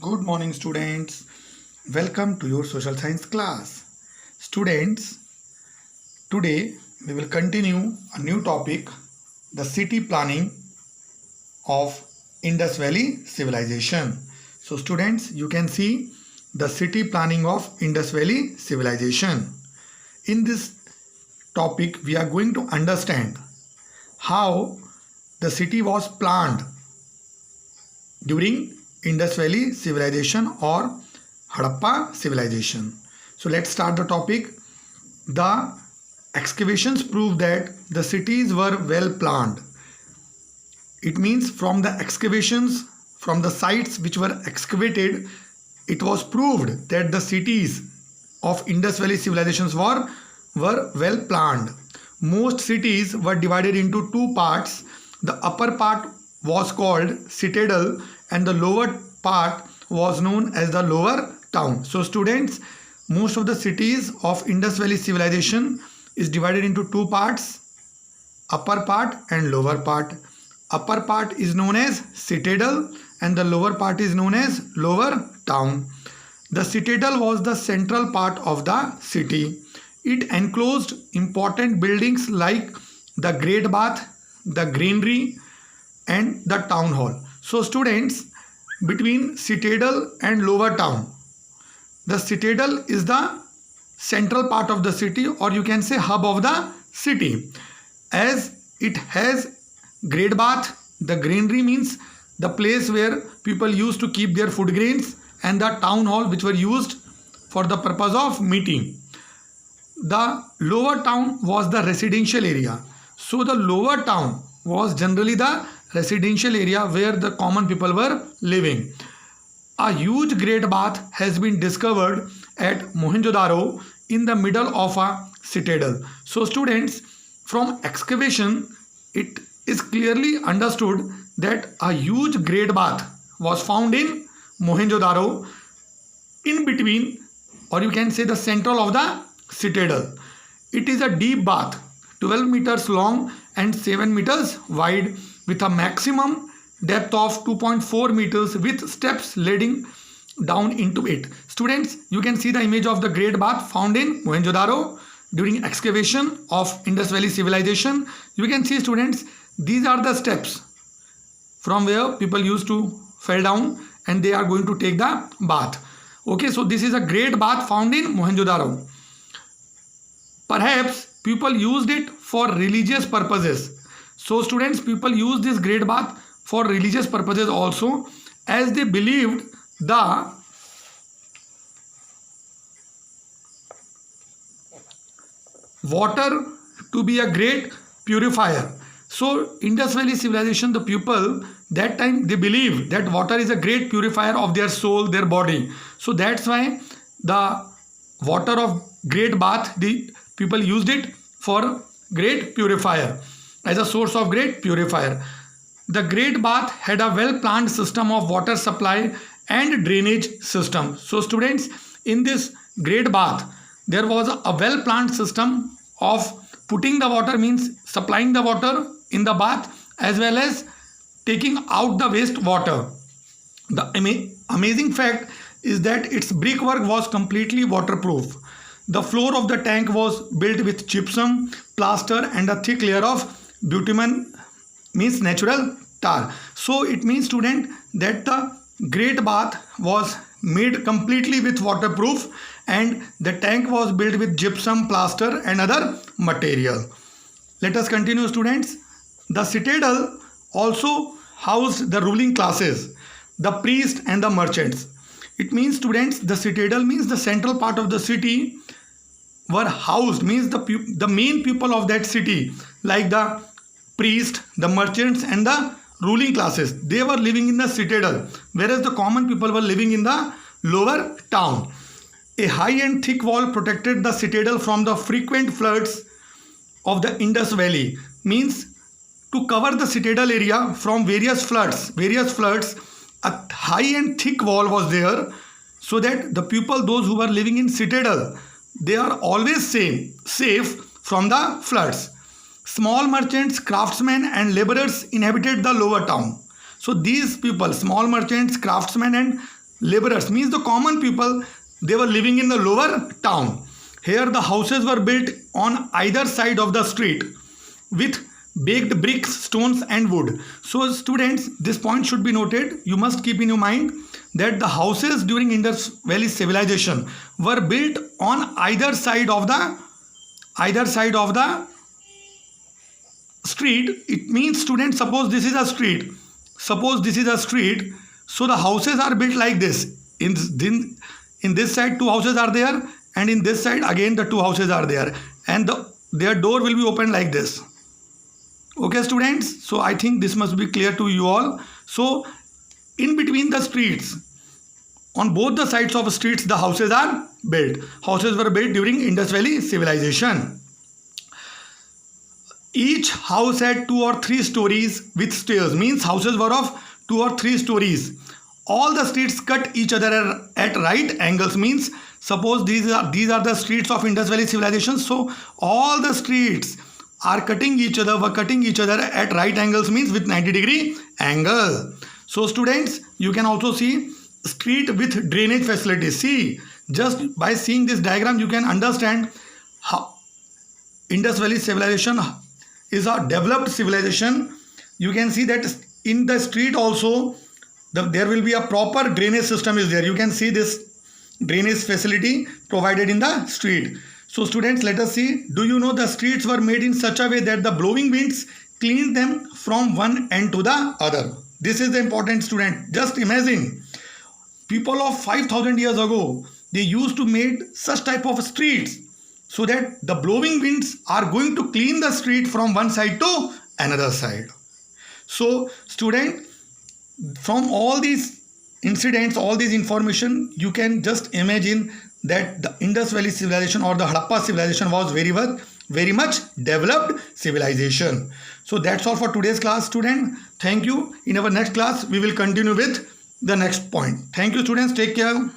Good morning, students. Welcome to your social science class. Students, today we will continue a new topic, the city planning of Indus Valley civilization. So, students, you can see the city planning of Indus Valley civilization. In this topic, we are going to understand how the city was planned during Indus Valley civilization or Harappa civilization. So let's start the topic. The excavations prove that the cities were well planned. It means from the excavations, from the sites which were excavated, it was proved that the cities of Indus Valley civilizations were well planned. Most cities were divided into two parts. The upper part was called citadel and the lower part was known as the lower town. So students, most of the cities of Indus Valley civilization is divided into two parts, upper part and lower part. Upper part is known as citadel and the lower part is known as lower town. The citadel was the central part of the city. It enclosed important buildings like the Great Bath, the Granary and the Town Hall. So students, between citadel and lower town, the citadel is the central part of the city, or you can say hub of the city, as it has Great Bath. The Granary means the place where people used to keep their food grains, and the town hall which were used for the purpose of meeting. The lower town was the residential area. So the lower town was generally the residential area where the common people were living. A huge great bath has been discovered at Mohenjo-daro in the middle of a citadel. So students, from excavation, it is clearly understood that a huge great bath was found in Mohenjo-daro in between, or you can say the central of the citadel. It is a deep bath, 12 meters long and 7 meters wide, with a maximum depth of 2.4 meters with steps leading down into it. Students, you can see the image of the great bath found in Mohenjo-daro during excavation of Indus Valley civilization. You can see, students, these are the steps from where people used to fell down and they are going to take the bath. Okay, so this is a great bath found in Mohenjo-daro. Perhaps people used it for religious purposes. So students, people use this great bath for religious purposes also, as they believed the water to be a great purifier. So Indus Valley civilization, the people that time, they believed that water is a great purifier of their soul, their body. So that's why the water of great bath, the people used it for great purifier, as a source of great purifier. The great bath had a well planned system of water supply and drainage system. So students, in this great bath, there was a well planned system of putting the water, means supplying the water in the bath, as well as taking out the waste water. The amazing fact is that its brickwork was completely waterproof. The floor of the tank was built with gypsum, plaster and a thick layer of bitumen, means natural tar. So it means, student, that the great bath was made completely with waterproof and the tank was built with gypsum, plaster and other material. Let us continue, students. The citadel also housed the ruling classes, the priests and the merchants. It means, students, the citadel means the central part of the city were housed, means the main people of that city, like the priest, the merchants and the ruling classes, they were living in the citadel, whereas the common people were living in the lower town. A high and thick wall protected the citadel from the frequent floods of the Indus Valley. Means, to cover the citadel area from various floods, a high and thick wall was there, so that the people, those who were living in citadel, they are always safe from the floods. Small merchants, craftsmen and laborers inhabited the lower town. So these people, small merchants, craftsmen and laborers means the common people, they were living in the lower town. Here the houses were built on either side of the street with baked bricks, stones and wood. So students, this point should be noted. You must keep in your mind that the houses during Indus Valley civilization were built on either side of the street. It means, students, suppose this is a street. So the houses are built like this. In this side 2 houses are there, and in this side again the 2 houses are there, and their door will be opened like this. Okay students, so I think this must be clear to you all. So in between the streets, on both the sides of streets, the houses are built. Houses were built during Indus Valley civilization. Each house had 2 or 3 stories with stairs, means houses were of 2 or 3 stories. All the streets cut each other at right angles, means suppose these are the streets of Indus Valley civilization. So all the streets were cutting each other at right angles, means with 90-degree angle. So students, you can also see street with drainage facilities. See, just by seeing this diagram you can understand how Indus Valley civilization is a developed civilization. You can see that in the street also there will be a proper drainage system is there. You can see this drainage facility provided in the street. So students, let us see. Do you know the streets were made in such a way that the blowing winds cleaned them from one end to the other? This is the important, student. Just imagine, people of 5,000 years ago, they used to make such type of streets so that the blowing winds are going to clean the street from one side to another side. So student, from all these incidents, all these information, you can just imagine that the Indus Valley civilization or the Harappa civilization was very much developed civilization. So that's all for today's class, student. Thank you. In our next class, we will continue with the next point. Thank you, students. Take care.